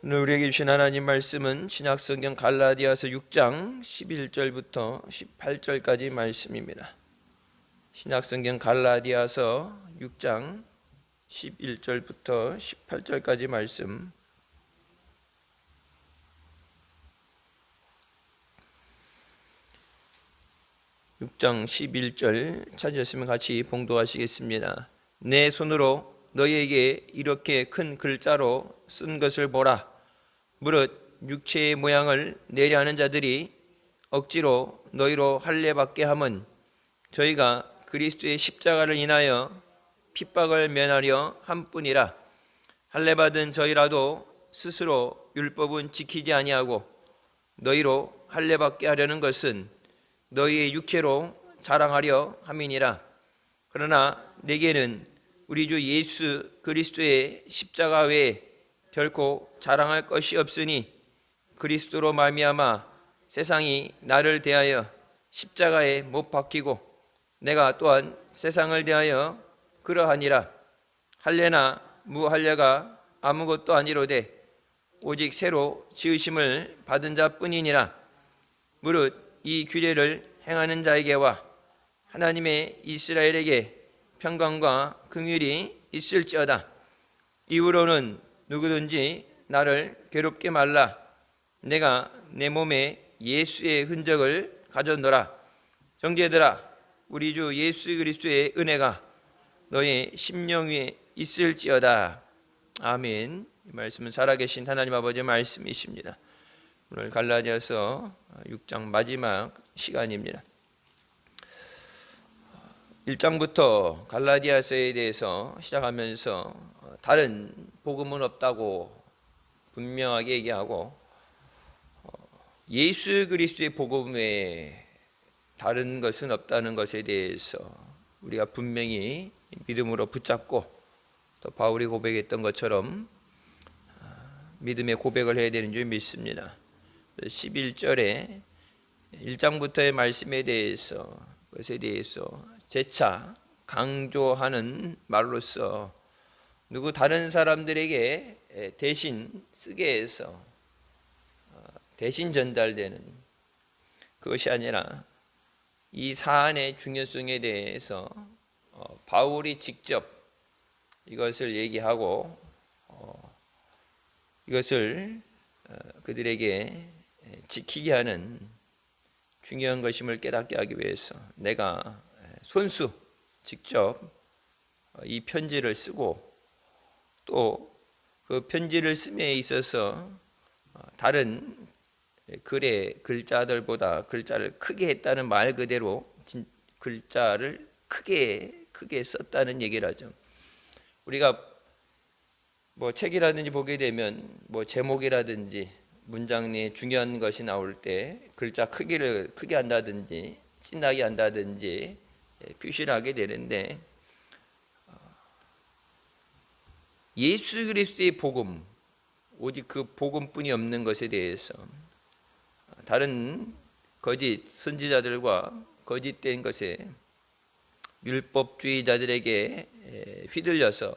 오늘 우리에게 주신 하나님 말씀은 신약성경 갈라디아서 6장 11절부터 18절까지 말씀입니다. 신약성경 갈라디아서 6장 11절부터 18절까지 말씀. (6장 11절) 찾으셨으면 같이 봉독하시겠습니다. 내 손으로 너희에게 이렇게 큰 글자로 쓴 것을 보라. 무릇 육체의 모양을 내려 하는 자들이 억지로 너희로 할례받게 함은 저희가 그리스도의 십자가를 인하여 핍박을 면하려 함뿐이라. 할례받은 저희라도 스스로 율법은 지키지 아니하고 너희로 할례받게 하려는 것은 너희의 육체로 자랑하려 함이니라. 그러나 내게는 우리 주 예수 그리스도의 십자가 외에 결코 자랑할 것이 없으니 그리스도로 말미암아 세상이 나를 대하여 십자가에 못 박히고 내가 또한 세상을 대하여 그러하니라. 할례나 무할례가 아무것도 아니로되 오직 새로 지으심을 받은 자뿐이니라. 무릇 이 규례를 행하는 자에게와 하나님의 이스라엘에게 평강과 긍휼이 있을지어다. 이후로는 누구든지 나를 괴롭게 말라. 내가 내 몸에 예수의 흔적을 가졌노라. 형제들아, 우리 주 예수 그리스도의 은혜가 너의 심령 위에 있을지어다. 아멘. 이 말씀은 살아계신 하나님 아버지의 말씀이십니다. 오늘 갈라디아서 6장 마지막 시간입니다. 1장부터 갈라디아서에 대해서 시작하면서 다른 복음은 없다고 분명하게 얘기하고 예수 그리스도의 복음 외에 다른 것은 없다는 것에 대해서 우리가 분명히 믿음으로 붙잡고 또 바울이 고백했던 것처럼 믿음의 고백을 해야 되는 줄 믿습니다. 11절에 1장부터의 말씀에 대해서 그것에 대해서 재차 강조하는 말로서 누구 다른 사람들에게 대신 쓰게 해서 대신 전달되는 그것이 아니라 이 사안의 중요성에 대해서 바울이 직접 이것을 얘기하고 이것을 그들에게 지키게 하는 중요한 것임을 깨닫게 하기 위해서 내가 손수 직접 이 편지를 쓰고 또 그 편지를 씀에 있어서 다른 글의 글자들보다 글자를 크게 했다는 말 그대로 글자를 크게 썼다는 얘기를 하죠. 우리가 뭐 책이라든지 보게 되면 뭐 제목이라든지 문장 내에 중요한 것이 나올 때 글자 크기를 크게 한다든지 진하게 한다든지 표시를 하게 되는데 예수 그리스도의 복음, 오직 그 복음뿐이 없는 것에 대해서 다른 거짓 선지자들과 거짓된 것에 율법주의자들에게 휘둘려서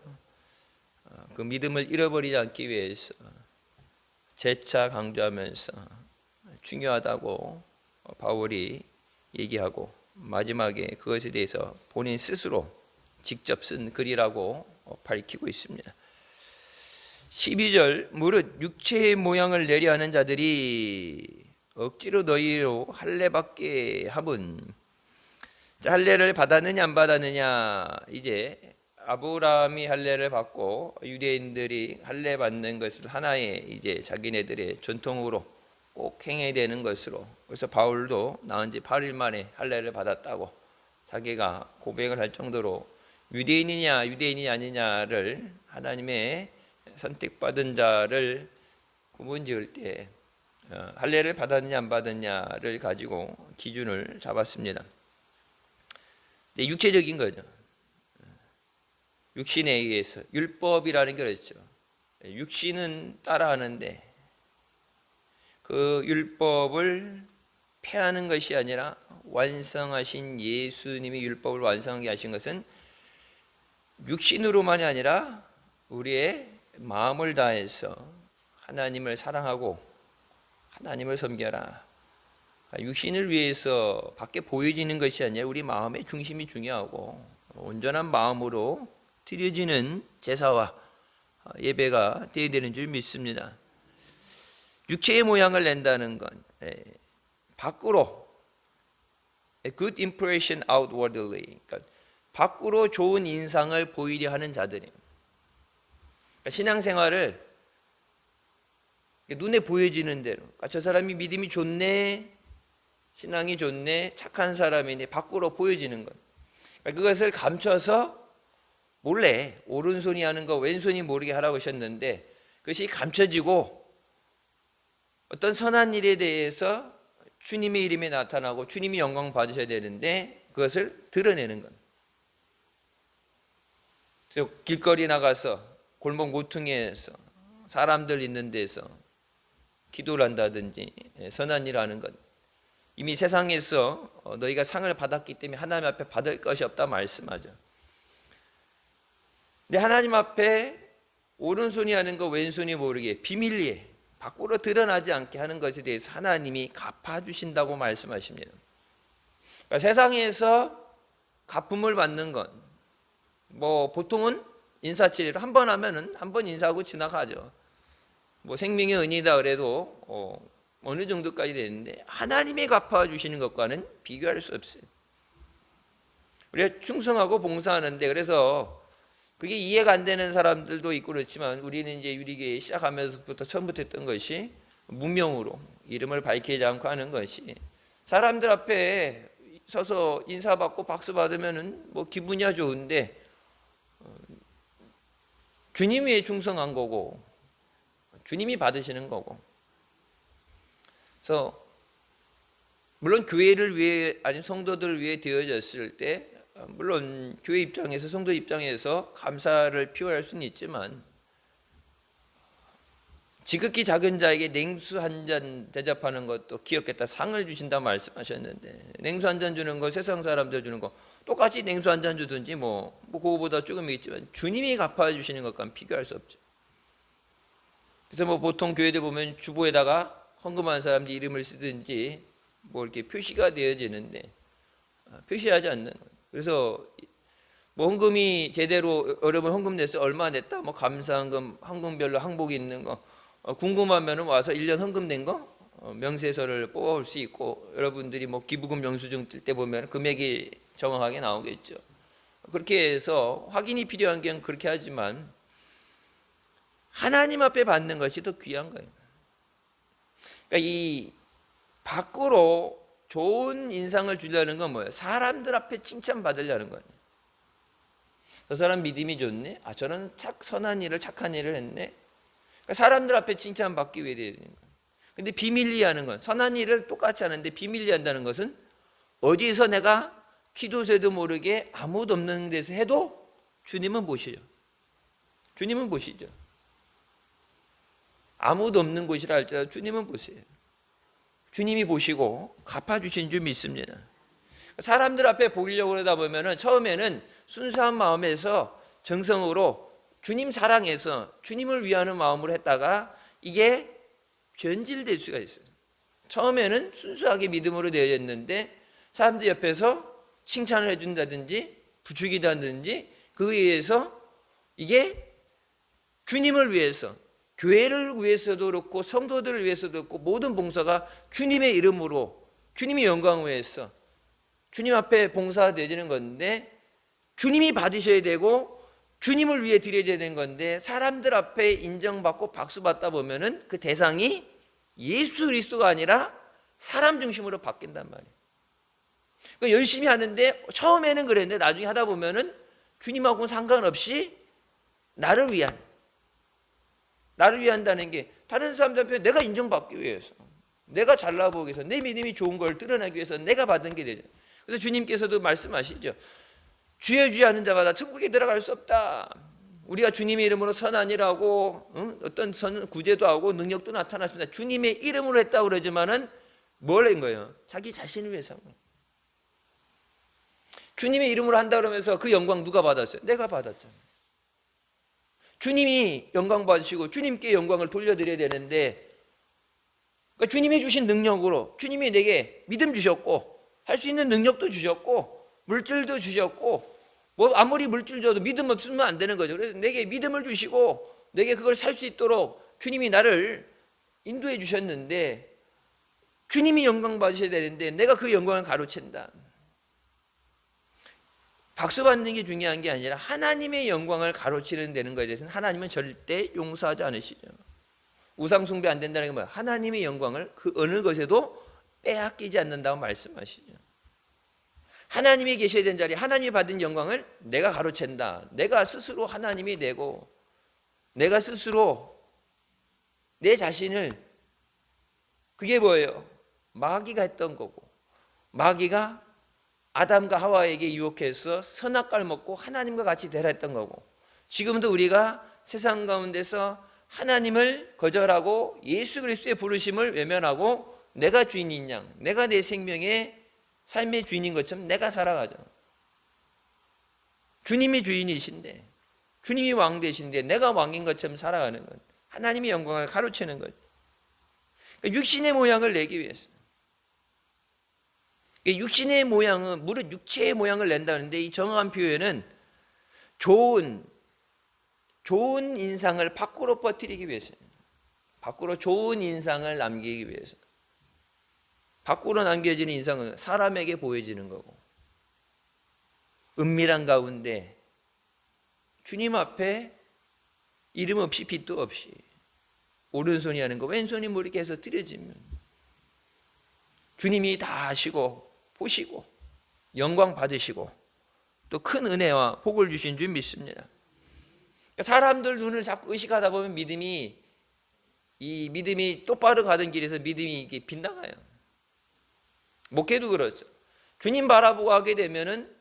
그 믿음을 잃어버리지 않기 위해서 재차 강조하면서 중요하다고 바울이 얘기하고 마지막에 그것에 대해서 본인 스스로 직접 쓴 글이라고 밝히고 있습니다. 12절 무릇 육체의 모양을 내려 하는 자들이 억지로 너희로 할례받게 함은 할례를 받았느냐 안 받았느냐. 이제 아브라함이 할례를 받고 유대인들이 할례 받는 것을 하나의 이제 자기네들의 전통으로 꼭 행해야 되는 것으로, 그래서 바울도 나온 지 8일 만에 할례를 받았다고 자기가 고백을 할 정도로 유대인이냐 유대인이 아니냐를 하나님의 선택받은 자를 구분지을 때 할례를 받았느냐 안 받았냐를 가지고 기준을 잡았습니다. 근데 육체적인 거죠. 육신에 의해서 율법이라는 게 그렇죠. 육신은 따라하는데 그 율법을 폐하는 것이 아니라 완성하신 예수님이 율법을 완성하게 하신 것은 육신으로만이 아니라 우리의 마음을 다해서 하나님을 사랑하고 하나님을 섬겨라. 육신을 위해서 밖에 보여지는 것이 아니라 우리 마음의 중심이 중요하고 온전한 마음으로 드려지는 제사와 예배가 되어야 되는 줄 믿습니다. 육체의 모양을 낸다는 건 밖으로 a good impression outwardly, 그러니까 밖으로 좋은 인상을 보이려 하는 자들이에요. 그러니까 신앙생활을 눈에 보여지는 대로, 그러니까 저 사람이 믿음이 좋네, 신앙이 좋네, 착한 사람이네, 밖으로 보여지는 것. 그러니까 그것을 감춰서 몰래 오른손이 하는 거 왼손이 모르게 하라고 하셨는데, 그것이 감춰지고 어떤 선한 일에 대해서 주님의 이름이 나타나고 주님이 영광 받으셔야 되는데 그것을 드러내는 것. 그래서 길거리 나가서 골목 모퉁이에서 사람들 있는 데서 기도를 한다든지 선한 일을 하는 것. 이미 세상에서 너희가 상을 받았기 때문에 하나님 앞에 받을 것이 없다 말씀하죠. 근데 하나님 앞에 오른손이 하는 거 왼손이 모르게 비밀리에 밖으로 드러나지 않게 하는 것에 대해서 하나님이 갚아주신다고 말씀하십니다. 그러니까 세상에서 갚음을 받는 건 뭐 보통은 인사치레로 한 번 하면은 한 번 인사하고 지나가죠. 뭐 생명의 은이다 그래도 어느 정도까지 되는데 하나님이 갚아주시는 것과는 비교할 수 없어요. 우리가 충성하고 봉사하는데 그래서 그게 이해가 안 되는 사람들도 있고 그렇지만 우리는 이제 유리교회 시작하면서부터 처음부터 했던 것이 무명으로 이름을 밝히지 않고 하는 것이 사람들 앞에 서서 인사받고 박수 받으면은 뭐 기분이야 좋은데 주님 위에 충성한 거고 주님이 받으시는 거고. 그래서 물론 교회를 위해 아니면 성도들을 위해 되어졌을 때 물론 교회 입장에서 성도 입장에서 감사를 표할 수는 있지만 지극히 작은 자에게 냉수 한 잔 대접하는 것도 기억했다. 상을 주신다 말씀하셨는데 냉수 한 잔 주는 거 세상 사람들 주는 거 똑같이 냉수 한 잔 주든지 뭐 그거보다 조금 있지만 주님이 갚아주시는 것과는 비교할 수 없죠. 그래서 뭐 보통 교회들 보면 주보에다가 헌금한 사람들 이름을 쓰든지 뭐 이렇게 표시가 되어지는데 표시하지 않는 거예요. 그래서 뭐 헌금이 제대로 여러분 헌금 냈어 얼마 냈다 뭐 감사헌금 헌금별로 항목이 있는 거 궁금하면은 와서 1년 헌금 낸 거 명세서를 뽑아올 수 있고 여러분들이 뭐 기부금 영수증 뜰 때 보면 금액이 정확하게 나오겠죠. 그렇게 해서 확인이 필요한 경우는 그렇게 하지만 하나님 앞에 받는 것이 더 귀한 거예요. 그러니까 이 밖으로 좋은 인상을 주려는 건 뭐예요? 사람들 앞에 칭찬받으려는 거예요. 저 사람 믿음이 좋네? 저는 선한 일을 착한 일을 했네? 그러니까 사람들 앞에 칭찬받기 위해 되는 거예요. 근데 비밀리 하는 건 선한 일을 똑같이 하는데 비밀리 한다는 것은 어디서 내가 기도새도 모르게 아무도 없는 데서 해도 주님은 보시죠. 주님은 보시죠. 아무도 없는 곳이라 할지라도 주님은 보세요. 주님이 보시고 갚아주신 줄 믿습니다. 사람들 앞에 보이려고 그러다 보면은 처음에는 순수한 마음에서 정성으로 주님 사랑해서 주님을 위하는 마음으로 했다가 이게 변질될 수가 있어요. 처음에는 순수하게 믿음으로 되어졌는데 사람들 옆에서 칭찬을 해준다든지 부추기도 하든지 그에 의해서 이게 주님을 위해서 교회를 위해서도 그렇고 성도들을 위해서도 그렇고 모든 봉사가 주님의 이름으로 주님의 영광을 위해서 주님 앞에 봉사되어지는 건데 주님이 받으셔야 되고 주님을 위해 드려야 되는 건데 사람들 앞에 인정받고 박수받다 보면은 그 대상이 예수 그리스도가 아니라 사람 중심으로 바뀐단 말이에요. 그러니까 열심히 하는데 처음에는 그랬는데 나중에 하다 보면은 주님하고는 상관없이 나를 위한다는 게 다른 사람들 앞에 내가 인정받기 위해서 내가 잘나 보기 위해서 내 믿음이 좋은 걸 드러내기 위해서 내가 받은 게 되죠. 그래서 주님께서도 말씀하시죠. 주여 주여 하는 자마다 천국에 들어갈 수 없다. 우리가 주님의 이름으로 선한 일하고 어떤 구제도 하고 능력도 나타났습니다. 주님의 이름으로 했다고 그러지만은 뭘 한 거예요? 자기 자신을 위해서 한 거예요. 주님의 이름으로 한다 그러면서 그 영광 누가 받았어요? 내가 받았잖아요. 주님이 영광 받으시고 주님께 영광을 돌려드려야 되는데, 그러니까 주님이 주신 능력으로 주님이 내게 믿음 주셨고 할 수 있는 능력도 주셨고 물질도 주셨고, 뭐 아무리 물질 줘도 믿음 없으면 안 되는 거죠. 그래서 내게 믿음을 주시고 내게 그걸 살 수 있도록 주님이 나를 인도해 주셨는데, 주님이 영광 받으셔야 되는데 내가 그 영광을 가로챈다. 박수 받는 게 중요한 게 아니라 하나님의 영광을 가로치는 되는 것에 대해서는 하나님은 절대 용서하지 않으시죠. 우상 숭배 안 된다는 게 뭐야? 하나님의 영광을 그 어느 것에도 빼앗기지 않는다고 말씀하시죠. 하나님이 계셔야 되는 자리에 하나님이 받은 영광을 내가 가로챈다. 내가 스스로 하나님이 되고 내가 스스로 내 자신을, 그게 뭐예요? 마귀가 했던 거고, 마귀가 아담과 하와에게 유혹해서 선악과를 먹고 하나님과 같이 되라 했던 거고, 지금도 우리가 세상 가운데서 하나님을 거절하고 예수 그리스도의 부르심을 외면하고 내가 주인인 양, 내가 내 생명의 삶의 주인인 것처럼 내가 살아가죠. 주님이 주인이신데, 주님이 왕 되신데 내가 왕인 것처럼 살아가는 것, 하나님의 영광을 가로채는 것. 그러니까 육신의 모양을 내기 위해서, 육신의 모양은 무릇 육체의 모양을 낸다는데, 이 정확한 표현은 좋은 인상을 밖으로 퍼뜨리기 위해서, 밖으로 좋은 인상을 남기기 위해서. 밖으로 남겨지는 인상은 사람에게 보여지는 거고, 은밀한 가운데 주님 앞에 이름 없이 빛도 없이 오른손이 하는 거 왼손이 모르게 해서 드려지면 주님이 다 아시고 보시고 영광 받으시고 또 큰 은혜와 복을 주신 줄 믿습니다. 사람들 눈을 자꾸 의식하다 보면 믿음이 똑바로 가던 길에서 믿음이 이렇게 빗나가요. 목회도 그렇죠. 주님 바라보고 하게 되면은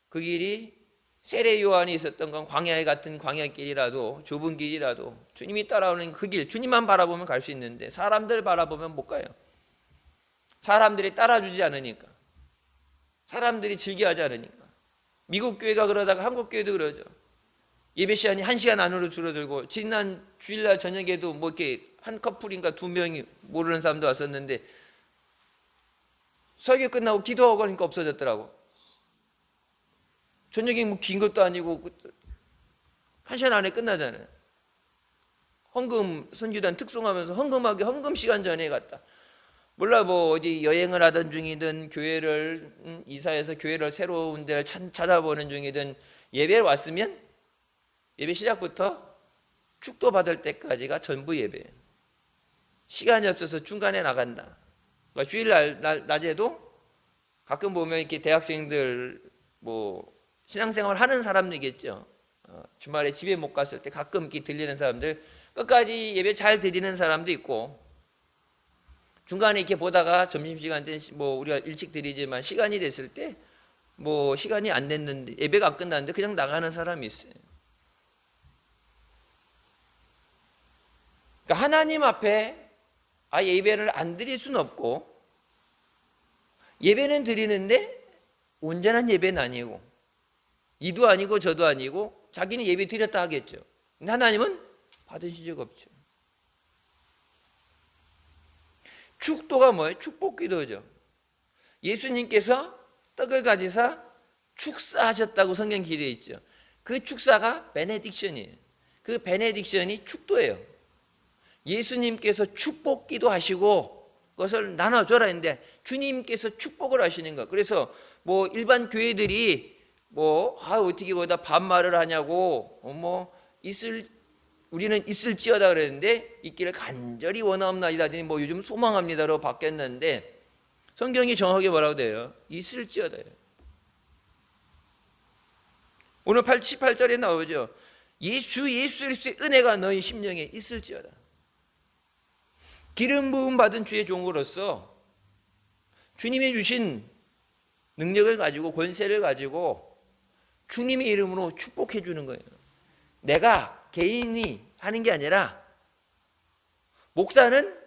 그 길이 세례 요한이 있었던 건 광야 같은 광야길이라도 좁은 길이라도 주님이 따라오는 그 길, 주님만 바라보면 갈 수 있는데 사람들 바라보면 못 가요. 사람들이 따라주지 않으니까, 사람들이 즐겨하지 않으니까. 미국 교회가 그러다가 한국 교회도 그러죠. 예배 시간이 1시간 안으로 줄어들고, 지난 주일날 저녁에도 뭐 이렇게 한 커플인가 2명이 모르는 사람도 왔었는데 설교 끝나고 기도하고 하니까 없어졌더라고. 저녁에 뭐 긴 것도 아니고 1시간 안에 끝나잖아요. 헌금 선교단 특송하면서 헌금하기 헌금 시간 전에 갔다. 몰라 뭐 어디 여행을 하던 중이든 교회를 이사해서 교회를 새로운 데를 찾아보는 중이든 예배에 왔으면 예배 시작부터 축도 받을 때까지가 전부 예배예요. 시간이 없어서 중간에 나간다. 그러니까 주일날 낮에도 가끔 보면 이렇게 대학생들 뭐 신앙생활 하는 사람들이겠죠. 주말에 집에 못 갔을 때 가끔 이렇게 들리는 사람들, 끝까지 예배 잘 드리는 사람도 있고, 중간에 이렇게 보다가 점심시간 때 뭐 우리가 일찍 드리지만 시간이 됐을 때 뭐 시간이 안 됐는데 예배가 안 끝났는데 그냥 나가는 사람이 있어요. 그러니까 하나님 앞에 아예 예배를 안 드릴 수는 없고, 예배는 드리는데 온전한 예배는 아니고, 이도 아니고 저도 아니고 자기는 예배 드렸다 하겠죠. 근데 하나님은 받으신 적 없죠. 축도가 뭐예요? 축복기도죠. 예수님께서 떡을 가지사 축사하셨다고 성경 기록에 있죠. 그 축사가 베네딕션이에요. 그 베네딕션이 축도예요. 예수님께서 축복기도 하시고 그것을 나눠줘라 했는데 주님께서 축복을 하시는 거. 그래서 뭐 일반 교회들이 뭐 어떻게 거기다 반말을 하냐고 우리는 있을지어다 그랬는데 있기를 간절히 원하옵나이다 뭐 요즘 소망합니다로 바뀌었는데 성경이 정확하게 뭐라고 돼요? 있을지어다요. 오늘 18절에 나오죠. 예수 그리스도의 은혜가 너희 심령에 있을지어다. 기름 부음 받은 주의 종으로서 주님이 주신 능력을 가지고 권세를 가지고 주님의 이름으로 축복해 주는 거예요. 내가 개인이 하는 게 아니라 목사는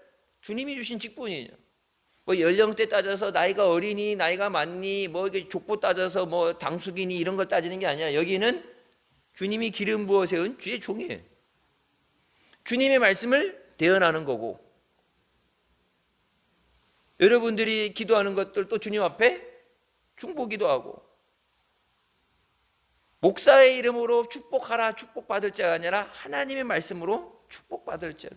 주님이 주신 직분이에요. 뭐 연령대 따져서 나이가 어리니 나이가 많니 뭐 이렇게 족보 따져서 뭐 당숙이니 이런 걸 따지는 게 아니라 여기는 주님이 기름 부어 세운 주의 종이에요. 주님의 말씀을 대언하는 거고, 여러분들이 기도하는 것들도 주님 앞에 중보기도 하고, 목사의 이름으로 축복하라 축복받을 자가 아니라 하나님의 말씀으로 축복받을 자다.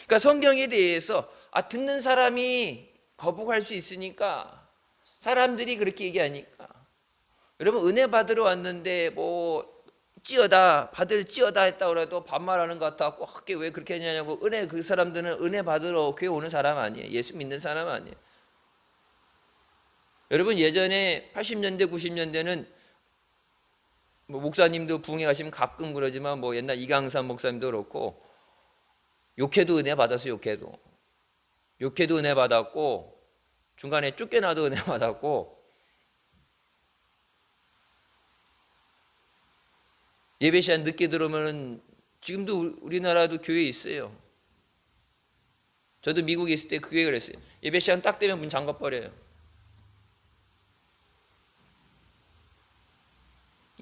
그러니까 성경에 대해서 듣는 사람이 거부할 수 있으니까 사람들이 그렇게 얘기하니까, 여러분 은혜 받으러 왔는데 뭐 찌어다 했다고 해도 반말하는 것 같아갖고 그게 왜 그렇게 하냐고. 그 사람들은 은혜 받으러 교회 오는 사람 아니에요. 예수 믿는 사람 아니에요. 여러분 예전에 80년대 90년대는 뭐 목사님도 부흥회 가시면 가끔 그러지만 뭐 옛날 이강삼 목사님도 그렇고 욕해도 은혜 받았어. 욕해도 은혜 받았고, 중간에 쫓겨나도 은혜 받았고, 예배 시간 늦게 들어오면, 지금도 우리나라도 교회 있어요. 저도 미국에 있을 때 그게 그랬어요. 예배 시간 딱 되면 문 잠가 버려요.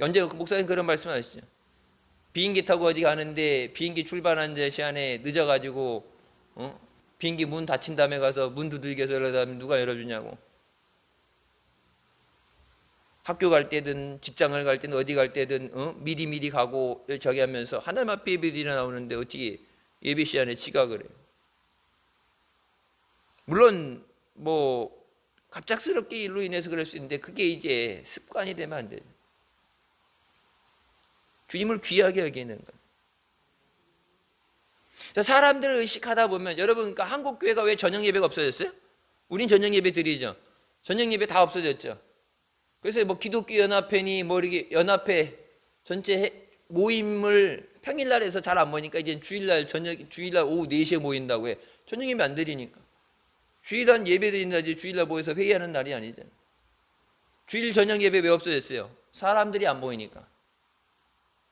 언제 목사님 그런 말씀 하시죠? 비행기 타고 어디 가는데 비행기 출발하는 시간에 늦어가지고 비행기 문 닫힌 다음에 가서 문 두들겨서 열어달라면 누가 열어주냐고. 학교 갈 때든 직장을 갈 때든 어디 갈 때든 미리 가고 저기 하면서 하나님 앞에 예배드리러 나오는데 어떻게 예배 시간에 지각을 해요? 물론 뭐 갑작스럽게 일로 인해서 그럴 수 있는데 그게 이제 습관이 되면 안 돼요. 주님을 귀하게 여기는 거예요. 사람들을 의식하다 보면, 여러분 그러니까 한국 교회가 왜 저녁 예배가 없어졌어요? 우린 저녁 예배 드리죠. 저녁 예배 다 없어졌죠. 그래서 뭐 기독교 연합회니 뭐 이렇게 연합회 전체 모임을 평일날에서 잘 안 모이니까 이제 주일날 오후 4시에 모인다고 해. 저녁 예배 안 드리니까. 주일날 예배 드린다지 주일날 모여서 회의하는 날이 아니잖아요. 주일 저녁 예배 왜 없어졌어요? 사람들이 안 모이니까.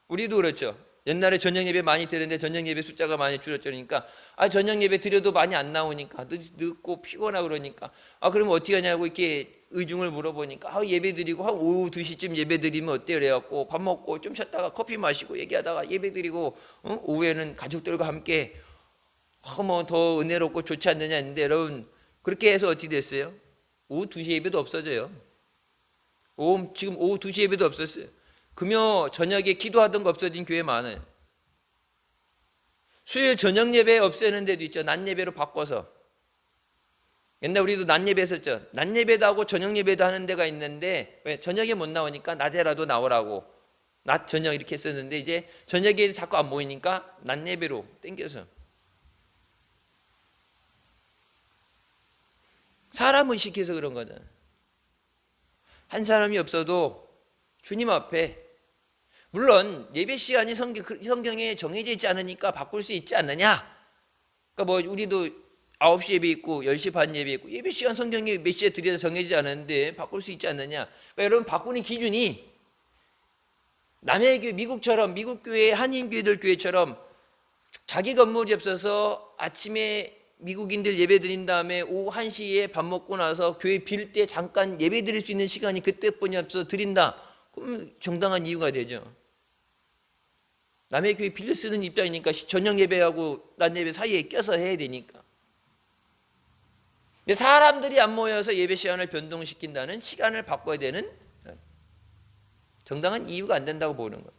우리도 그렇죠. 옛날에 저녁 예배 많이 드렸는데 저녁 예배 숫자가 많이 줄어들으니까 저녁 예배 드려도 많이 안 나오니까 늦고 피곤하고 그러니까 그러면 어떻게 하냐고 이렇게 의중을 물어보니까 예배 드리고 한 오후 2시쯤 예배 드리면 어때요? 그래갖고 밥 먹고 좀 쉬었다가 커피 마시고 얘기하다가 예배 드리고 오후에는 가족들과 함께 뭐 더 은혜롭고 좋지 않느냐 했는데, 여러분 그렇게 해서 어떻게 됐어요? 오후 2시 예배도 없어져요. 지금 오후 2시 예배도 없었어요. 금요 저녁에 기도하던 거 없어진 교회 많아요. 수요일 저녁 예배 없애는 데도 있죠. 낮 예배로 바꿔서. 옛날 우리도 낮 예배 했었죠. 낮 예배도 하고 저녁 예배도 하는 데가 있는데 왜 저녁에 못 나오니까 낮에라도 나오라고 낮 저녁 이렇게 했었는데, 이제 저녁에 자꾸 안 모이니까 낮 예배로 땡겨서. 사람 의식해서 그런 거잖아요. 한 사람이 없어도 주님 앞에, 물론 예배 시간이 성경에 정해져 있지 않으니까 바꿀 수 있지 않느냐. 그러니까 뭐 우리도 9시 예배 있고 10시 반 예배 있고 예배 시간 성경에 몇 시에 드려서 정해지지 않았는데 바꿀 수 있지 않느냐. 그러니까 여러분 바꾸는 기준이 남의 교회, 미국처럼 미국 교회, 한인 교회들 교회처럼 자기 건물이 없어서 아침에 미국인들 예배 드린 다음에 오후 1시에 밥 먹고 나서 교회 빌 때 잠깐 예배 드릴 수 있는 시간이 그때뿐이 없어서 드린다. 그럼 정당한 이유가 되죠. 남의 교회 빌려 쓰는 입장이니까 저녁 예배하고 낮 예배 사이에 껴서 해야 되니까. 근데 사람들이 안 모여서 예배 시간을 변동시킨다는, 시간을 바꿔야 되는 정당한 이유가 안 된다고 보는 거예요.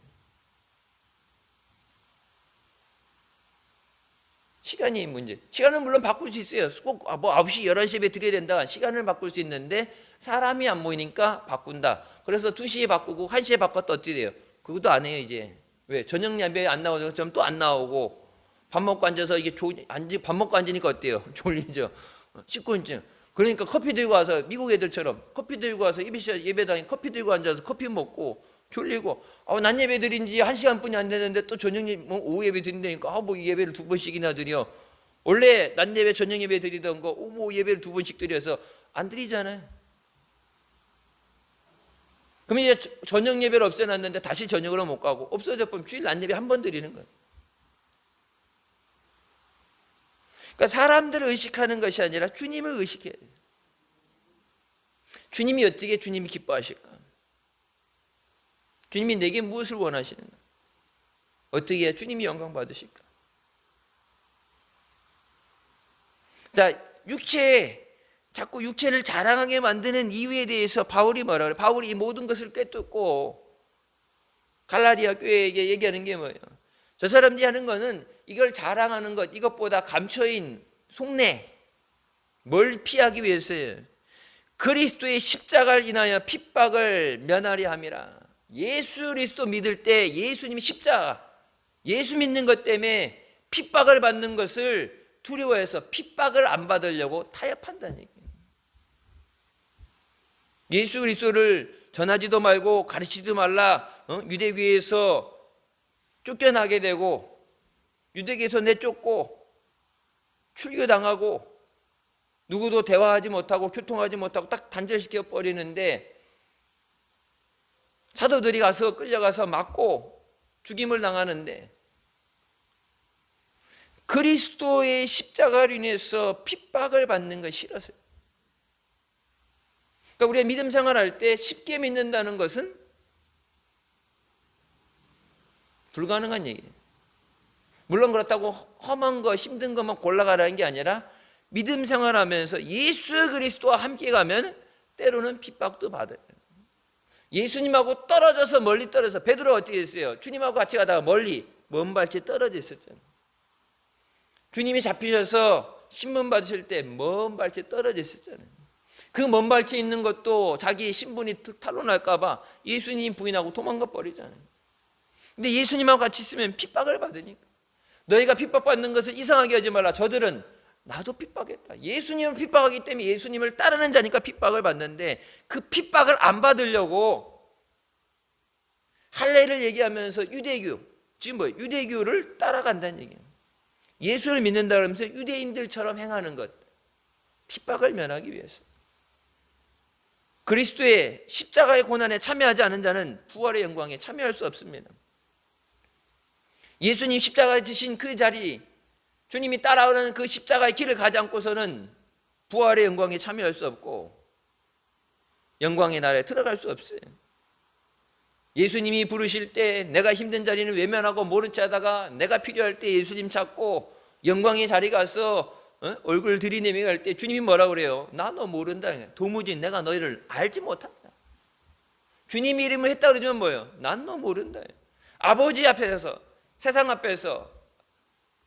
시간이 문제. 시간은 물론 바꿀 수 있어요. 꼭 뭐 9시, 11시 예배 드려야 된다. 시간을 바꿀 수 있는데 사람이 안 모이니까 바꾼다. 그래서 2시에 바꾸고 1시에 바꿨다 어떻게 돼요? 그것도 안 해요 이제. 왜? 저녁 예배 안 나오는 것처럼 또 안 나오고, 밥 먹고 앉아서 이게 밥 먹고 앉으니까 어때요? 졸리죠. 식곤증. 그러니까 커피 들고 와서, 미국 애들처럼 커피 들고 와서 예배당에 커피 들고 앉아서 커피 먹고 졸리고, 낮 예배 드린 지 1시간뿐이 안 되는데 또 저녁 오후 예배 드린다니까 뭐 예배를 2번씩이나 드려. 원래 낮 예배 저녁 예배 드리던 거 오후 예배를 2번씩 드려서 안 드리잖아요. 그럼 이제 저녁 예배를 없애놨는데 다시 저녁으로 못 가고 없어져 버리면 주일 낮 예배 한 번 드리는 거예요. 그러니까 사람들을 의식하는 것이 아니라 주님을 의식해야 돼요. 주님이 어떻게 주님이 기뻐하실까? 주님이 내게 무엇을 원하시는가? 어떻게 해야 주님이 영광 받으실까? 자, 자꾸 육체를 자랑하게 만드는 이유에 대해서 바울이 뭐라 그래요? 바울이 이 모든 것을 꿰뚫고 갈라디아 교회에게 얘기하는 게 뭐예요? 저 사람들이 하는 거는 이걸 자랑하는 것, 이것보다 감춰인 속내, 뭘 피하기 위해서예요? 그리스도의 십자가를 인하여 핍박을 면하려 함이라. 예수 그리스도 믿을 때 예수님이 십자가, 예수 믿는 것 때문에 핍박을 받는 것을 두려워해서 핍박을 안 받으려고 타협한다는 얘기예요. 예수 그리스도를 전하지도 말고 가르치지도 말라, 유대교회에서 쫓겨나게 되고 유대교회에서 내쫓고 출교당하고 누구도 대화하지 못하고 교통하지 못하고 딱 단절시켜 버리는데 사도들이 가서 끌려가서 맞고 죽임을 당하는데 그리스도의 십자가로 인해서 핍박을 받는 것이 싫어서요. 그러니까 우리가 믿음 생활할 때 쉽게 믿는다는 것은 불가능한 얘기예요. 물론 그렇다고 험한 거 힘든 것만 골라가라는 게 아니라 믿음 생활하면서 예수 그리스도와 함께 가면 때로는 핍박도 받아요. 예수님하고 떨어져서 멀리 떨어져서 베드로가 어떻게 했어요? 주님하고 같이 가다가 멀리 먼 발치 떨어져 있었잖아요. 주님이 잡히셔서 신문 받으실 때 먼 발치 떨어져 있었잖아요. 그 먼 발치에 있는 것도 자기 신분이 탄로날까 봐 예수님 부인하고 도망가 버리잖아요. 근데 예수님하고 같이 있으면 핍박을 받으니까 너희가 핍박받는 것을 이상하게 하지 말라. 저들은 나도 핍박했다. 예수님을 핍박하기 때문에 예수님을 따르는 자니까 핍박을 받는데 그 핍박을 안 받으려고 할례를 얘기하면서 유대교, 지금 뭐예요? 유대교를 따라간다는 얘기예요. 예수를 믿는다 그러면서 유대인들처럼 행하는 것, 핍박을 면하기 위해서. 그리스도의 십자가의 고난에 참여하지 않은 자는 부활의 영광에 참여할 수 없습니다. 예수님 십자가에 지신 그 자리, 주님이 따라오는 그 십자가의 길을 가지 않고서는 부활의 영광에 참여할 수 없고 영광의 나라에 들어갈 수 없어요. 예수님이 부르실 때 내가 힘든 자리는 외면하고 모른 체 하다가 내가 필요할 때 예수님 찾고 영광의 자리 가서 얼굴 들이내며 갈 때 주님이 뭐라고 그래요? 나 너 모른다. 도무지 내가 너희를 알지 못한다. 주님이 이름을 했다 그러면 뭐예요? 난 너 모른다. 아버지 앞에서, 세상 앞에서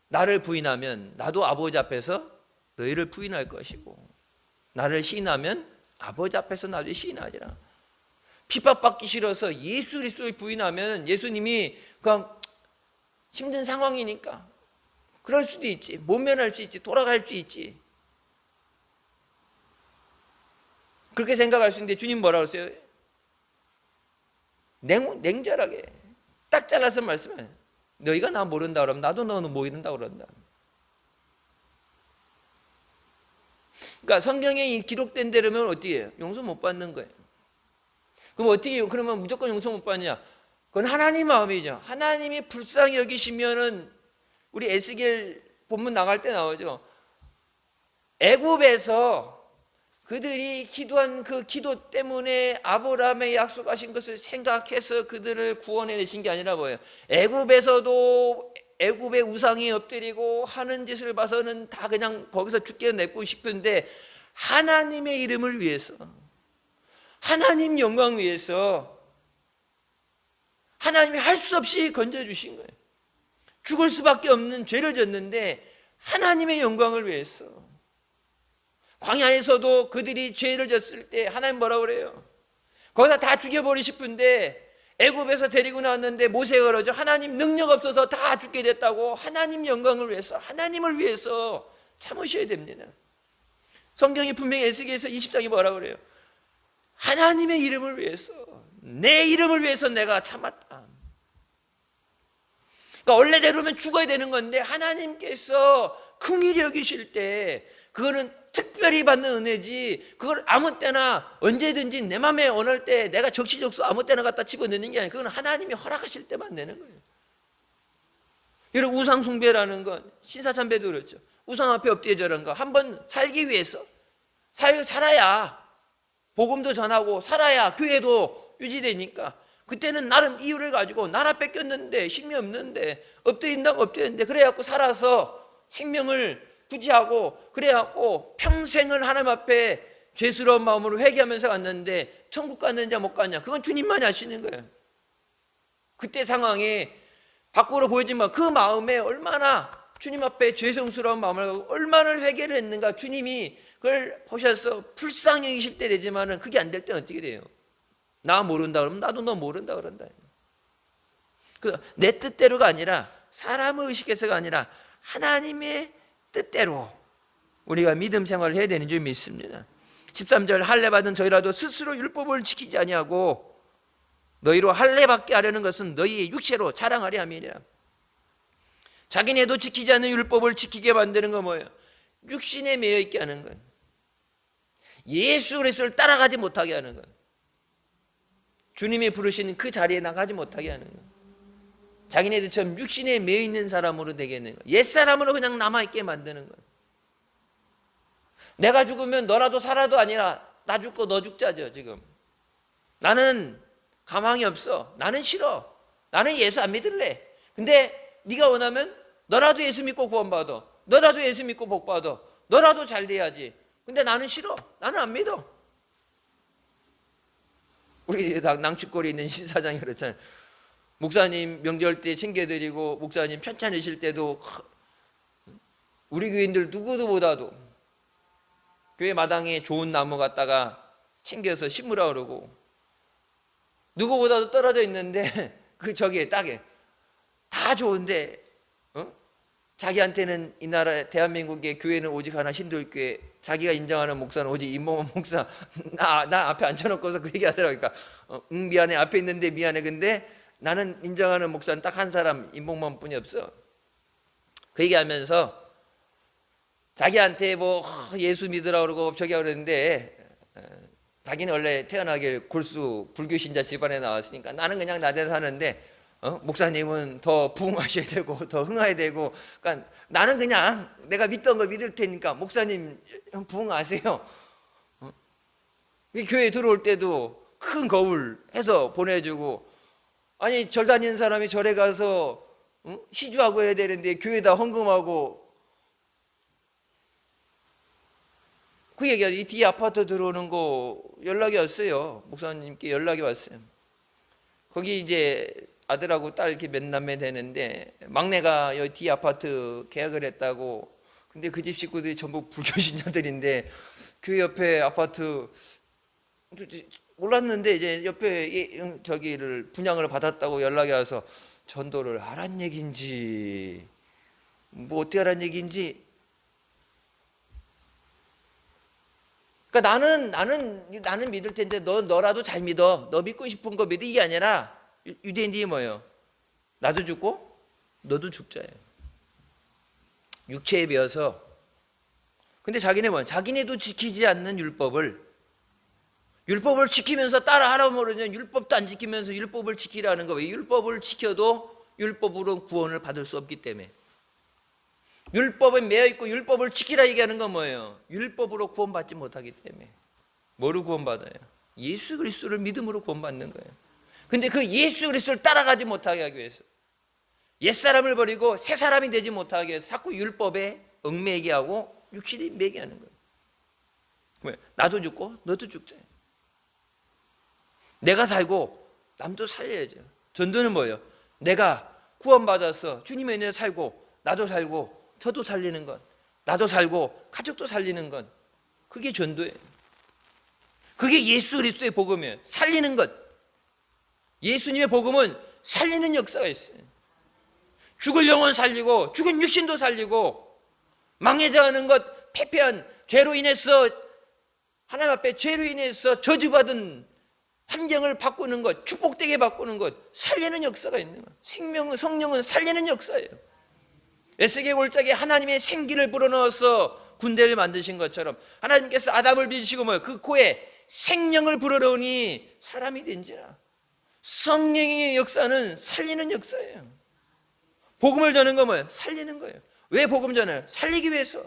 나를 부인하면 나도 아버지 앞에서 너희를 부인할 것이고 나를 시인하면 아버지 앞에서 나도 시인하리라. 핍박받기 싫어서 예수 그리스도를 부인하면 예수님이 그냥 힘든 상황이니까 그럴 수도 있지, 못 면할 수 있지, 돌아갈 수 있지, 그렇게 생각할 수 있는데 주님 뭐라고 했어요? 냉철하게 딱 잘라서 말씀해. 너희가 나 모른다 그러면 나도 너는 모른다 그런다. 그러니까 성경에 기록된 대로면 어떻게 해요? 용서 못 받는 거예요. 그럼 어떻게 해요? 그러면 무조건 용서 못 받느냐? 그건 하나님 마음이죠. 하나님이 불쌍히 여기시면은 우리 에스겔 본문 나갈 때 나오죠. 애굽에서 그들이 기도한 그 기도 때문에 아브라함의 약속하신 것을 생각해서 그들을 구원해 내신 게 아니라 뭐예요? 애굽에서도 애굽의 우상에 엎드리고 하는 짓을 봐서는 다 그냥 거기서 죽게 냅고 싶은데 하나님의 이름을 위해서, 하나님 영광 위해서 하나님이 할 수 없이 건져주신 거예요. 죽을 수밖에 없는 죄를 졌는데 하나님의 영광을 위해서. 광야에서도 그들이 죄를 졌을 때 하나님 뭐라고 그래요? 거기서 다 죽여버리고 싶은데 애굽에서 데리고 나왔는데 모세가 그러죠. 하나님 능력 없어서 다 죽게 됐다고. 하나님 영광을 위해서, 하나님을 위해서 참으셔야 됩니다. 성경이 분명히 에스겔서 20장이 뭐라고 그래요? 하나님의 이름을 위해서, 내 이름을 위해서 내가 참았다. 그러니까 원래대로면 죽어야 되는 건데 하나님께서 긍휼히 여기실 때 그거는 특별히 받는 은혜지, 그걸 아무 때나 언제든지 내 마음에 원할 때 내가 적시적소 아무 때나 갖다 집어넣는 게 아니라 그건 하나님이 허락하실 때만 되는 거예요. 여러분, 우상 숭배라는 건 신사참배도 그렇죠. 우상 앞에 엎드려 저런 거 한번 살기 위해서 살아야 복음도 전하고 살아야 교회도 유지되니까 그때는 나름 이유를 가지고 나라 뺏겼는데 힘이 없는데 엎드린다고 엎드렸는데 그래갖고 살아서 생명을 구제하고 그래갖고 평생을 하나님 앞에 죄스러운 마음으로 회개하면서 갔는데 천국 갔느냐 못 갔냐 그건 주님만이 아시는 거예요. 그때 상황에 밖으로 보이지만 그 마음에 얼마나 주님 앞에 죄송스러운 마음을 갖고 얼마나 회개를 했는가 주님이 그걸 보셔서 불쌍히 여기실 때 되지만은 그게 안 될 때는 어떻게 돼요? 나 모른다 그러면 나도 너 모른다 그런다. 내 뜻대로가 아니라 사람의 의식에서가 아니라 하나님의 뜻대로 우리가 믿음 생활을 해야 되는 줄 믿습니다. 13절 할례 받은 저희라도 스스로 율법을 지키지 아니하고 너희로 할례받게 하려는 것은 너희의 육체로 자랑하려 함이니라. 자기네도 지키지 않는 율법을 지키게 만드는 건 뭐예요? 육신에 매여 있게 하는 건 예수 그리스도를 따라가지 못하게 하는 건 주님이 부르신 그 자리에 나가지 못하게 하는 건 자기네들처럼 육신에 매여 있는 사람으로 되게 하는 건 옛사람으로 그냥 남아있게 만드는 건 내가 죽으면 너라도 살아도 아니라 나 죽고 너 죽자죠. 지금 나는 가망이 없어. 나는 싫어. 나는 예수 안 믿을래. 근데 네가 원하면 너라도 예수 믿고 구원받아. 너라도 예수 믿고 복받아. 너라도 잘 돼야지. 근데 나는 싫어. 나는 안 믿어. 우리 낭축골에 있는 신사장이 그렇잖아요. 목사님 명절 때 챙겨드리고 목사님 편찮으실 때도 우리 교인들 누구보다도 교회 마당에 좋은 나무 갖다가 챙겨서 심으라 그러고 누구보다도 떨어져 있는데 그 저기에 땅에 다 좋은데 자기한테는 이 나라 대한민국의 교회는 오직 하나 신도일교회 자기가 인정하는 목사는 오직 임봉원 목사 나 앞에 앉혀놓고서 그 얘기하더라고요. 그러니까 미안해 앞에 있는데 미안해 근데 나는 인정하는 목사는 딱 한 사람 임봉원 뿐이 없어. 그 얘기하면서 자기한테 뭐 예수 믿으라 그러고 저기 그러는데 자기는 원래 태어나길 골수 불교 신자 집안에 나왔으니까 나는 그냥 나대로 사는데 목사님은 더 부흥하셔야 되고 더 흥해야 되고 그러니까 나는 그냥 내가 믿던 거 믿을 테니까 목사님 부흥하세요. 교회 들어올 때도 큰 거울 해서 보내주고 아니 절 다니는 사람이 절에 가서 시주하고 해야 되는데 교회에다 헌금하고 그 얘기가 이 뒤에 아파트 들어오는 거 연락이 왔어요. 목사님께 연락이 왔어요. 거기 이제 아들하고 딸 이렇게 몇 남매 되는데 막내가 여기 뒤에 아파트 계약을 했다고. 근데 그 집 식구들이 전부 불교 신자들인데 그 옆에 아파트 몰랐는데 이제 옆에 저기를 분양을 받았다고 연락이 와서 전도를 하란 얘기인지 뭐 어떻게 하란 얘기인지. 그러니까 나는 믿을 텐데 너라도 잘 믿어. 너 믿고 싶은 거 믿어. 이게 아니라 유대인들이 뭐예요? 나도 죽고 너도 죽자예요. 육체에 비어서. 근데 자기네 뭐야? 자기네도 지키지 않는 율법을 지키면서 따라하라고 모르면 율법도 안 지키면서 율법을 지키라는 거. 왜? 율법을 지켜도 율법으로 구원을 받을 수 없기 때문에. 율법에 매여 있고 율법을 지키라 얘기하는 건 뭐예요? 율법으로 구원받지 못하기 때문에. 뭐로 구원받아요? 예수 그리스도를 믿음으로 구원받는 거예요. 근데 그 예수 그리스도를 따라가지 못하게 하기 위해서 옛사람을 버리고 새 사람이 되지 못하게 위해서 자꾸 율법에 얽매이게 하고 육신이 매게 하는 거예요. 왜? 나도 죽고 너도 죽자. 내가 살고 남도 살려야죠. 전도는 뭐예요? 내가 구원받아서 주님의 은혜로 살고 나도 살고 저도 살리는 것, 나도 살고 가족도 살리는 것, 그게 전도예요. 그게 예수 그리스도의 복음이에요. 살리는 것. 예수님의 복음은 살리는 역사가 있어요. 죽을 영혼 살리고 죽은 육신도 살리고 망해져가는 것, 패폐한 죄로 인해서 하나님 앞에 죄로 인해서 저주받은 환경을 바꾸는 것, 축복되게 바꾸는 것, 살리는 역사가 있는 것. 생명은 성령은 살리는 역사예요. 에스겔 골짜기에 하나님의 생기를 불어넣어서 군대를 만드신 것처럼 하나님께서 아담을 빚으시고 그 코에 생명을 불어넣으니 사람이 된지라. 성령의 역사는 살리는 역사예요. 복음을 전하는 건 뭐예요? 살리는 거예요. 왜 복음 전해요? 살리기 위해서.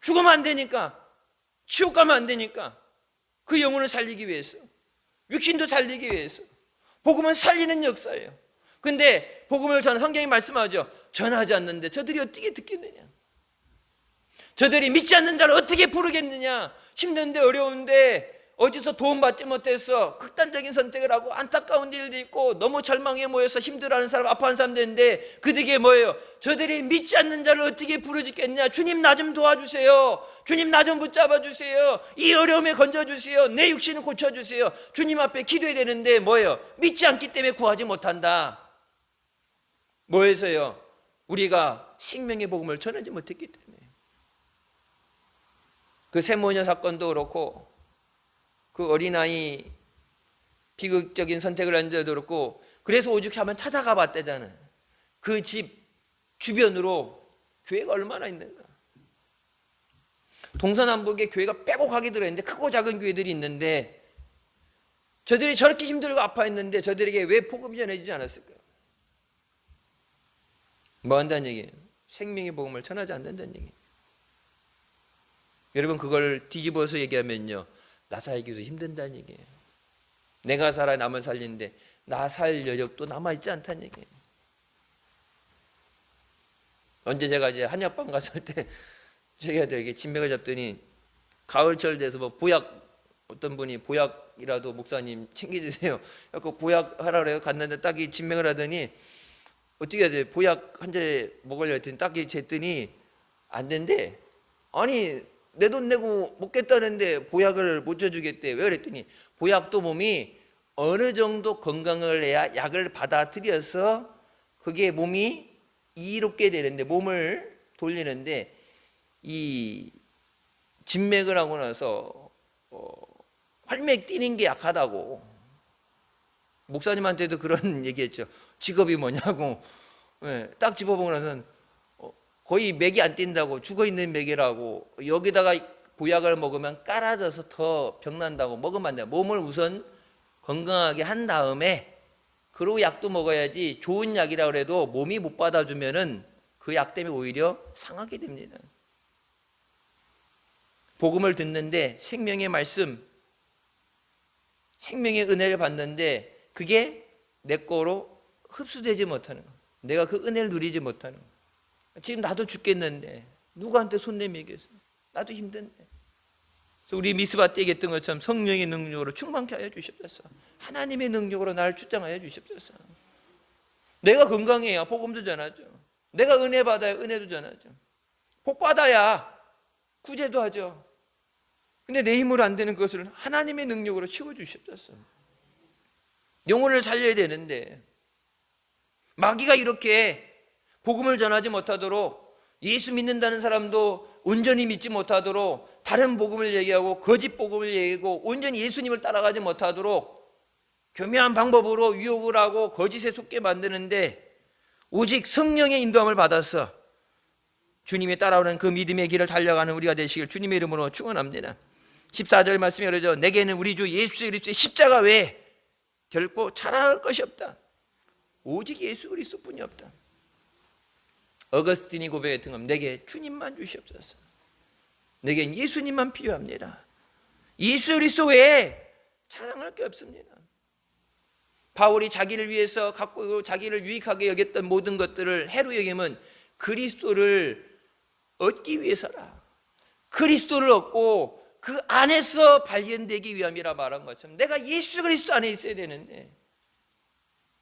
죽으면 안 되니까, 지옥 가면 안 되니까, 그 영혼을 살리기 위해서, 육신도 살리기 위해서, 복음은 살리는 역사예요. 근데 복음을 성경이 말씀하죠. 전하지 않는데 저들이 어떻게 듣겠느냐? 저들이 믿지 않는 자를 어떻게 부르겠느냐? 힘든데 어려운데 어디서 도움받지 못해서 극단적인 선택을 하고 안타까운 일도 있고 너무 절망에 모여서 힘들어하는 사람, 아파하는 사람도 있는데 그들에게 뭐예요? 저들이 믿지 않는 자를 어떻게 부르짖겠냐? 주님 나 좀 도와주세요. 주님 나 좀 붙잡아 주세요. 이 어려움에 건져주세요. 내 육신을 고쳐주세요. 주님 앞에 기도해야 되는데 뭐예요? 믿지 않기 때문에 구하지 못한다. 뭐해서요? 우리가 생명의 복음을 전하지 못했기 때문에. 그 세모녀 사건도 그렇고 그 어린아이 비극적인 선택을 한 데도 그렇고 그래서 오죽 한번 찾아가 봤대잖아요. 그 집 주변으로 교회가 얼마나 있는가. 동서남북에 교회가 빼곡하게 들어있는데 크고 작은 교회들이 있는데 저들이 저렇게 힘들고 아파했는데 저들에게 왜 복음이 전해지지 않았을까요? 뭐 한다는 얘기예요? 생명의 복음을 전하지 않는다는 얘기예요. 여러분 그걸 뒤집어서 얘기하면요, 나 살기도 힘든다는 얘기예요. 내가 살아 남을 살리는데 나 살 여력도 남아있지 않다는 얘기예요. 언제 제가 이제 한약방 갔을 때 제가 되게 진맥을 잡더니 가을철 돼서 뭐 보약, 어떤 분이 보약이라도 목사님 챙겨주세요. 그 보약 하라 그래요. 갔는데 딱이 진맥을 하더니 어떻게 해야 돼? 보약 한 잔 먹으려 했더니 딱이 쟀더니 안 된대. 아니 내 돈 내고 먹겠다는데 보약을 못 줘주겠대. 왜 그랬더니 보약도 몸이 어느 정도 건강을 해야 약을 받아들여서 그게 몸이 이롭게 되는데, 몸을 돌리는데 이 진맥을 하고 나서 활맥 뛰는 게 약하다고. 목사님한테도 그런 얘기했죠. 직업이 뭐냐고. 네, 딱 집어보고 나서는 거의 맥이 안 뛴다고, 죽어있는 맥이라고. 여기다가 보약을 먹으면 깔아져서 더 병난다고. 먹으면 안 돼요. 몸을 우선 건강하게 한 다음에 그리고 약도 먹어야지. 좋은 약이라 그래도 몸이 못 받아주면은 그 약 때문에 오히려 상하게 됩니다. 복음을 듣는데 생명의 말씀, 생명의 은혜를 받는데 그게 내 거로 흡수되지 못하는 거. 내가 그 은혜를 누리지 못하는 거. 지금 나도 죽겠는데 누구한테 손 내밀겠어? 나도 힘든데. 그래서 우리 미스바 때 얘기했던 것처럼 성령의 능력으로 충만케 하여 주십소서. 하나님의 능력으로 나를 주장하여 주십소서. 내가 건강해야 복음도 전하죠. 내가 은혜 받아야 은혜도 전하죠. 복 받아야 구제도 하죠. 근데 내 힘으로 안 되는 것을 하나님의 능력으로 채워주십소서. 영혼을 살려야 되는데 마귀가 이렇게 복음을 전하지 못하도록, 예수 믿는다는 사람도 온전히 믿지 못하도록 다른 복음을 얘기하고 거짓 복음을 얘기하고 온전히 예수님을 따라가지 못하도록 교묘한 방법으로 유혹을 하고 거짓에 속게 만드는데, 오직 성령의 인도함을 받아서 주님이 따라오는 그 믿음의 길을 달려가는 우리가 되시길 주님의 이름으로 축원합니다. 14절 말씀이 그러죠. 내게는 우리 주 예수 그리스도의 십자가 외에 결코 자랑할 것이 없다. 오직 예수 그리스도뿐이 없다. 어거스틴이 고백했던 것, 내게 주님만 주시옵소서. 내겐 예수님만 필요합니다. 예수 그리스도 외에 자랑할 게 없습니다. 바울이 자기를 위해서 갖고 자기를 유익하게 여겼던 모든 것들을 해로 여김은 그리스도를 얻기 위해서라. 그리스도를 얻고 그 안에서 발견되기 위함이라 말한 것처럼 내가 예수 그리스도 안에 있어야 되는데,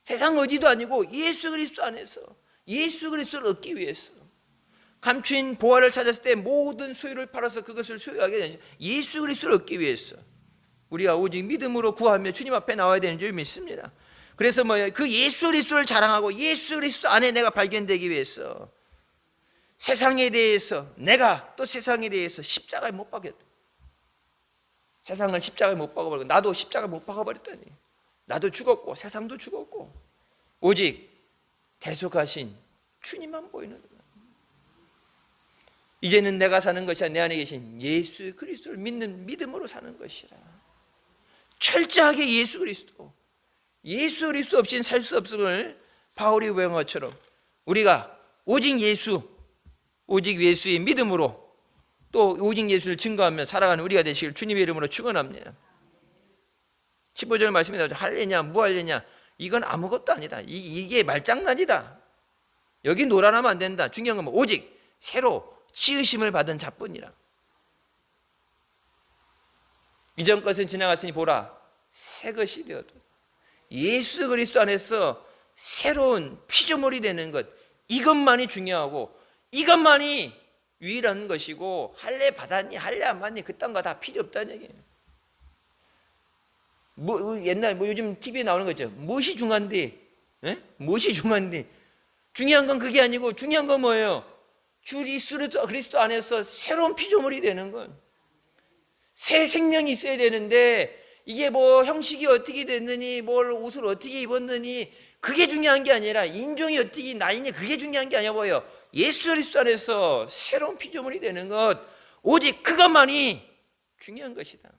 세상 어디도 아니고 예수 그리스도 안에서 예수 그리스도를 얻기 위해서 감추인 보화를 찾았을 때 모든 소유를 팔아서 그것을 소유하게 되는, 예수 그리스도를 얻기 위해서 우리가 오직 믿음으로 구하며 주님 앞에 나와야 되는 줄 믿습니다. 그래서 뭐예요? 그 예수 그리스도를 자랑하고 예수 그리스도 안에 내가 발견되기 위해서 세상에 대해서, 내가 또 세상에 대해서 십자가에 못 박였다. 세상을 십자가에 못 박아버리고 나도 십자가에 못 박아버렸다니. 나도 죽었고 세상도 죽었고 오직 대속하신 주님만 보이는 거야. 이제는 내가 사는 것이 아니라 내 안에 계신 예수 그리스도를 믿는 믿음으로 사는 것이라. 철저하게 예수 그리스도 없이는 살 수 없음을 바울이 외운 것처럼 우리가 오직 예수의 믿음으로 또 오직 예수를 증거하며 살아가는 우리가 되시길 주님의 이름으로 축원합니다. 15절 말씀이 나오죠. 할래냐 무할래냐 이건 아무것도 아니다. 이게 말장난이다. 여기 놀아나면 안 된다. 중요한 건 뭐? 오직 새로 지으심을 받은 자뿐이라. 이전 것은 지나갔으니 보라 새 것이 되었다. 예수 그리스도 안에서 새로운 피조물이 되는 것, 이것만이 중요하고 이것만이 유일한 것이고, 할례 받았니 할례 안 받니 그딴 거 다 필요 없다는 얘기예요. 옛날 요즘 TV에 나오는 거 있죠. 무엇이 중요한데? 무엇이 중요한데? 중요한 건 그게 아니고 중요한 건 뭐예요? 주 예수 그리스도 안에서 새로운 피조물이 되는 건, 새 생명이 있어야 되는데, 이게 뭐 형식이 어떻게 됐느니, 뭘 옷을 어떻게 입었느니 그게 중요한 게 아니라, 인종이 어떻게 나이니 그게 중요한 게 아니야. 뭐예요? 예수 그리스도 안에서 새로운 피조물이 되는 것, 오직 그것만이 중요한 것이다.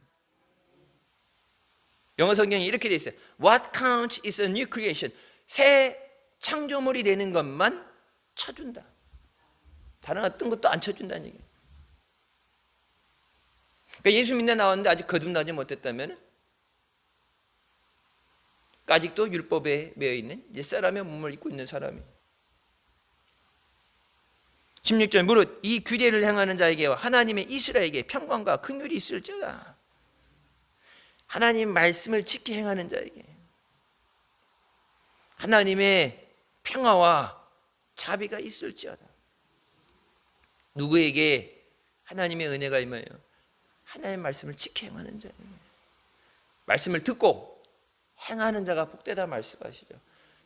영어 성경이 이렇게 돼 있어요. What counts is a new creation. 새 창조물이 되는 것만 쳐준다. 다른 어떤 것도 안 쳐준다는 얘기예요. 그러니까 예수 믿는 나왔는데 아직 거듭나지 못했다면 아직도 율법에 매여 있는 옛사람의 몸을 입고 있는 사람이. 16절 무릇 이 규례를 행하는 자에게 하나님의 이스라엘에게 평강과 긍휼이 있을지어다. 하나님 말씀을 지켜 행하는 자에게 하나님의 평화와 자비가 있을지어다. 누구에게 하나님의 은혜가 임하여? 하나님의 말씀을 지켜 행하는 자에게. 말씀을 듣고 행하는 자가 복되다 말씀하시죠.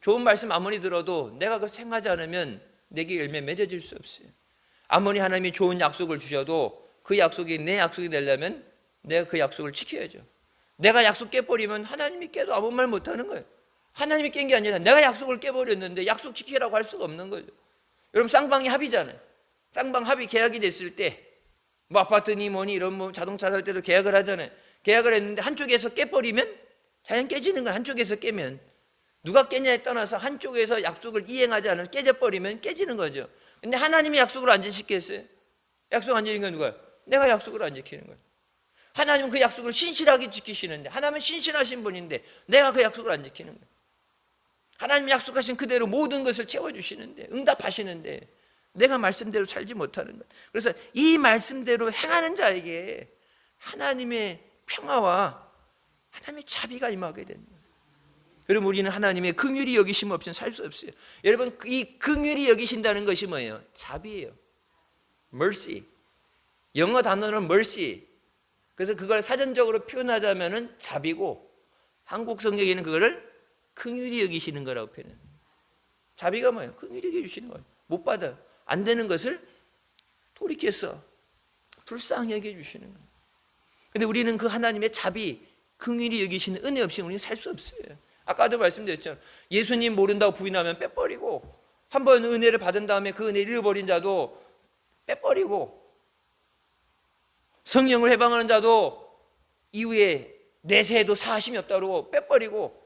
좋은 말씀 아무리 들어도 내가 그것을 행하지 않으면 내게 열매 맺어질 수 없어요. 아무리 하나님이 좋은 약속을 주셔도 그 약속이 내 약속이 되려면 내가 그 약속을 지켜야죠. 내가 약속 깨버리면 하나님이 깨도 아무 말 못하는 거예요. 하나님이 깬 게 아니라 내가 약속을 깨버렸는데 약속 지키라고 할 수가 없는 거죠. 여러분 쌍방이 합의잖아요. 쌍방 합의 계약이 됐을 때 뭐 아파트니 뭐니 이런 뭐 자동차 살 때도 계약을 하잖아요. 계약을 했는데 한쪽에서 깨버리면 자연 깨지는 거예요. 한쪽에서 깨면. 누가 깨냐에 떠나서 한쪽에서 약속을 이행하지 않으면 깨져버리면 깨지는 거죠. 근데 하나님이 약속을 안 지키겠어요? 약속 안 지키는 건 누가요? 내가 약속을 안 지키는 거예요. 하나님은 그 약속을 신실하게 지키시는데, 하나님은 신실하신 분인데 내가 그 약속을 안 지키는 거예요. 하나님 약속하신 그대로 모든 것을 채워주시는데, 응답하시는데 내가 말씀대로 살지 못하는 거예요. 그래서 이 말씀대로 행하는 자에게 하나님의 평화와 하나님의 자비가 임하게 됩니다. 여러분 우리는 하나님의 긍휼히 여기심 없이는 살 수 없어요. 여러분 이 긍휼히 여기신다는 것이 뭐예요? 자비예요. mercy. 영어 단어는 mercy. 그래서 그걸 사전적으로 표현하자면은 자비고, 한국 성경에는 그거를 긍휼히 여기시는 거라고 표현해요. 자비가 뭐예요? 긍휼히 여기시는 거예요. 못 받아. 안 되는 것을 돌이켜서 불쌍히 여겨 주시는 거예요. 근데 우리는 그 하나님의 자비, 긍휼히 여기시는 은혜 없이 우리는 살 수 없어요. 아까도 말씀드렸죠. 예수님 모른다고 부인하면 빼버리고, 한번 은혜를 받은 다음에 그 은혜를 잃어버린 자도 빼버리고, 성령을 해방하는 자도 이후에 내세에도 사하심이 없다고 빼버리고,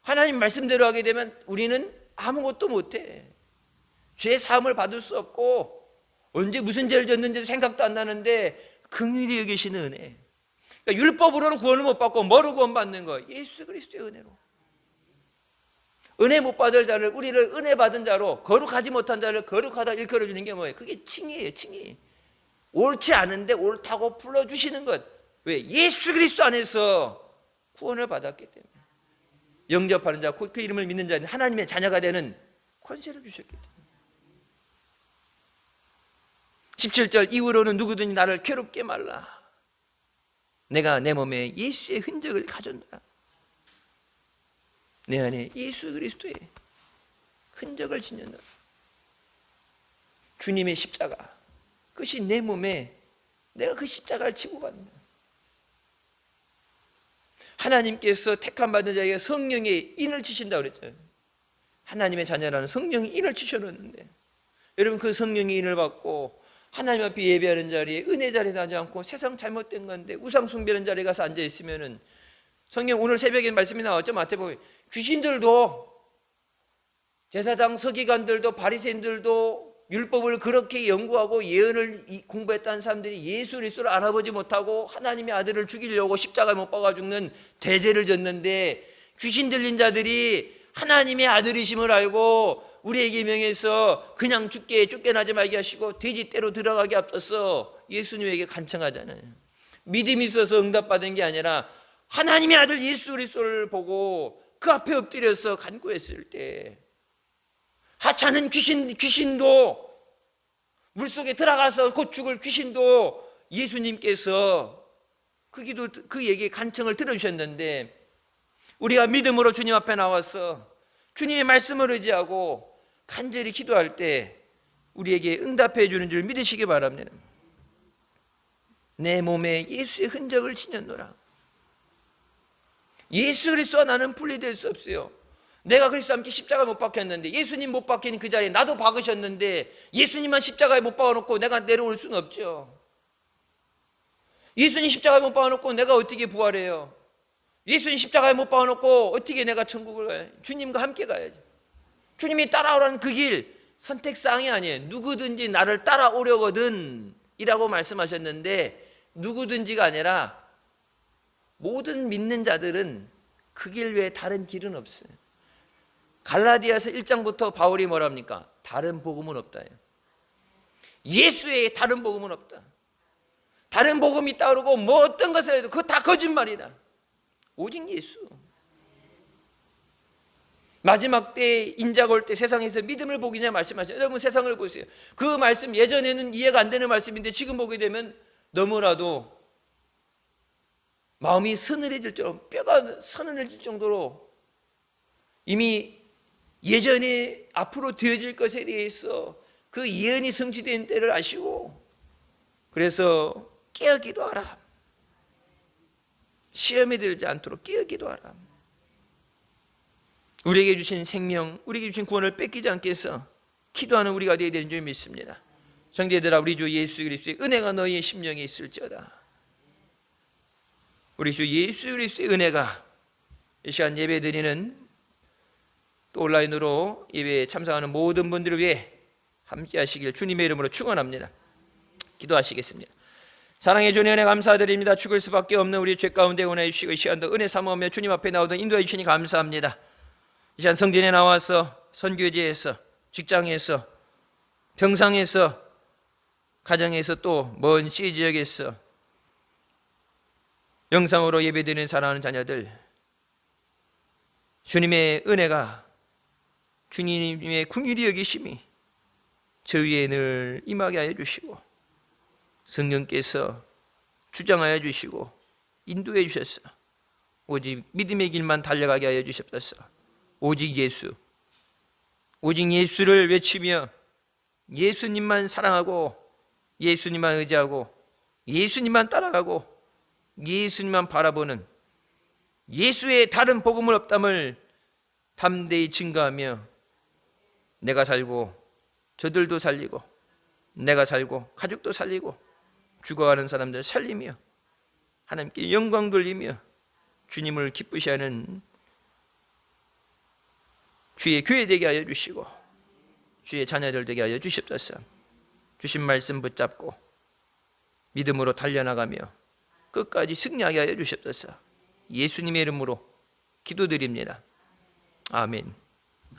하나님 말씀대로 하게 되면 우리는 아무것도 못해. 죄 사함을 받을 수 없고, 언제 무슨 죄를 졌는지도 생각도 안 나는데 긍휼히 여기시는 은혜. 그러니까 율법으로는 구원을 못 받고 뭐로 구원받는 거예요? 예수 그리스도의 은혜로. 은혜 못 받을 자를, 우리를 은혜 받은 자로, 거룩하지 못한 자를 거룩하다 일컬어 주는 게 뭐예요? 그게 칭의예요. 칭의. 옳지 않은데 옳다고 불러주시는 것. 왜? 예수 그리스도 안에서 구원을 받았기 때문에. 영접하는 자, 그 이름을 믿는 자는 하나님의 자녀가 되는 권세를 주셨기 때문에. 17절 이후로는 누구든지 나를 괴롭게 말라. 내가 내 몸에 예수의 흔적을 가졌노라. 내 안에 예수 그리스도의 흔적을 짓는다. 주님의 십자가, 그것이 내 몸에 내가 그 십자가를 지고 간다. 하나님께서 택함 받은 자에게 성령의 인을 주신다고 그랬잖아요. 하나님의 자녀라는 성령의 인을 주셔놓는데, 여러분 그 성령의 인을 받고 하나님 앞에 예배하는 자리에, 은혜 자리에 나지 않고 세상 잘못된 건데 우상 숭배하는 자리에 가서 앉아 있으면은, 성경 오늘 새벽에 말씀이 나왔죠. 마태복음에 귀신들도, 제사장 서기관들도, 바리새인들도 율법을 그렇게 연구하고 예언을 공부했다는 사람들이 예수 그리스도를 알아보지 못하고 하나님의 아들을 죽이려고 십자가에 못 박아 죽는 대죄를 졌는데, 귀신 들린 자들이 하나님의 아들이심을 알고 우리에게 명해서 그냥 죽게 쫓겨나지 말게 하시고 돼지떼로 들어가게 앞서서 예수님에게 간청하잖아요. 믿음이 있어서 응답받은 게 아니라 하나님의 아들 예수 그리스도를 보고 그 앞에 엎드려서 간구했을 때 하찮은 귀신도 물속에 들어가서 곧 죽을 귀신도 예수님께서 그 얘기 간청을 들어주셨는데 우리가 믿음으로 주님 앞에 나와서 주님의 말씀을 의지하고 간절히 기도할 때 우리에게 응답해 주는 줄 믿으시기 바랍니다. 내 몸에 예수의 흔적을 지녔노라. 예수 그리스도와 나는 분리될 수 없어요. 내가 그리스도와 함께 십자가에 못 박혔는데 예수님 못 박힌 그 자리에 나도 박으셨는데 예수님만 십자가에 못 박아놓고 내가 내려올 수는 없죠. 예수님 십자가에 못 박아놓고 내가 어떻게 부활해요? 예수님 십자가에 못 박아놓고 어떻게 내가 천국을 가요? 주님과 함께 가야지. 주님이 따라오라는 그 길 선택사항이 아니에요. 누구든지 나를 따라오려거든 이라고 말씀하셨는데 누구든지가 아니라 모든 믿는 자들은 그 길 외에 다른 길은 없어요. 갈라디아서 1장부터 바울이 뭐랍니까? 다른 복음은 없다. 예수의 다른 복음은 없다. 다른 복음이 따르고 뭐 어떤 것을 해도 그거 다 거짓말이다. 오직 예수. 마지막 때 인자가 올 때 세상에서 믿음을 보기냐 말씀하셨어요. 여러분 세상을 보세요. 그 말씀 예전에는 이해가 안 되는 말씀인데 지금 보게 되면 너무나도 마음이 서늘해질 정도로 뼈가 서늘해질 정도로 이미 예전에 앞으로 되어질 것에 대해서 그 예언이 성취된 때를 아시고 그래서 깨어 기도하라. 시험에 들지 않도록 깨어 기도하라. 우리에게 주신 생명, 우리에게 주신 구원을 뺏기지 않게 해서 기도하는 우리가 되어야 되는 줄 믿습니다. 성도들아, 우리 주 예수 그리스도의 은혜가 너희의 심령에 있을지어다. 우리 주 예수 그리스도의 은혜가 이 시간 예배 드리는 또 온라인으로 예배에 참석하는 모든 분들을 위해 함께 하시길 주님의 이름으로 축원합니다. 기도하시겠습니다. 사랑해 주님 은혜 감사드립니다. 죽을 수밖에 없는 우리 죄 가운데 은혜 주시고 이 시간도 은혜 삼으며 주님 앞에 나오던 인도해 주시니 감사합니다. 이 시간 성전에 나와서 선교지에서 직장에서 병상에서 가정에서 또 먼 시 지역에서 영상으로 예배드리는 사랑하는 자녀들 주님의 은혜가 주님의 긍휼히 여기심이 저 위에 늘 임하게 하여 주시고 성령께서 주장하여 주시고 인도해 주셨어. 오직 믿음의 길만 달려가게 하여 주셨소서. 오직 예수, 오직 예수를 외치며 예수님만 사랑하고 예수님만 의지하고 예수님만 따라가고 예수님만 바라보는 예수의 다른 복음은 없담을 담대히 증거하며 내가 살고 저들도 살리고 내가 살고 가족도 살리고 죽어가는 사람들 살리며 하나님께 영광 돌리며 주님을 기쁘시 하는 주의 교회 되게 하여 주시고 주의 자녀들 되게 하여 주시옵소서. 주신 말씀 붙잡고 믿음으로 달려나가며 끝까지 승리하게 하여 주시옵소서. 예수님의 이름으로 기도드립니다. 아멘.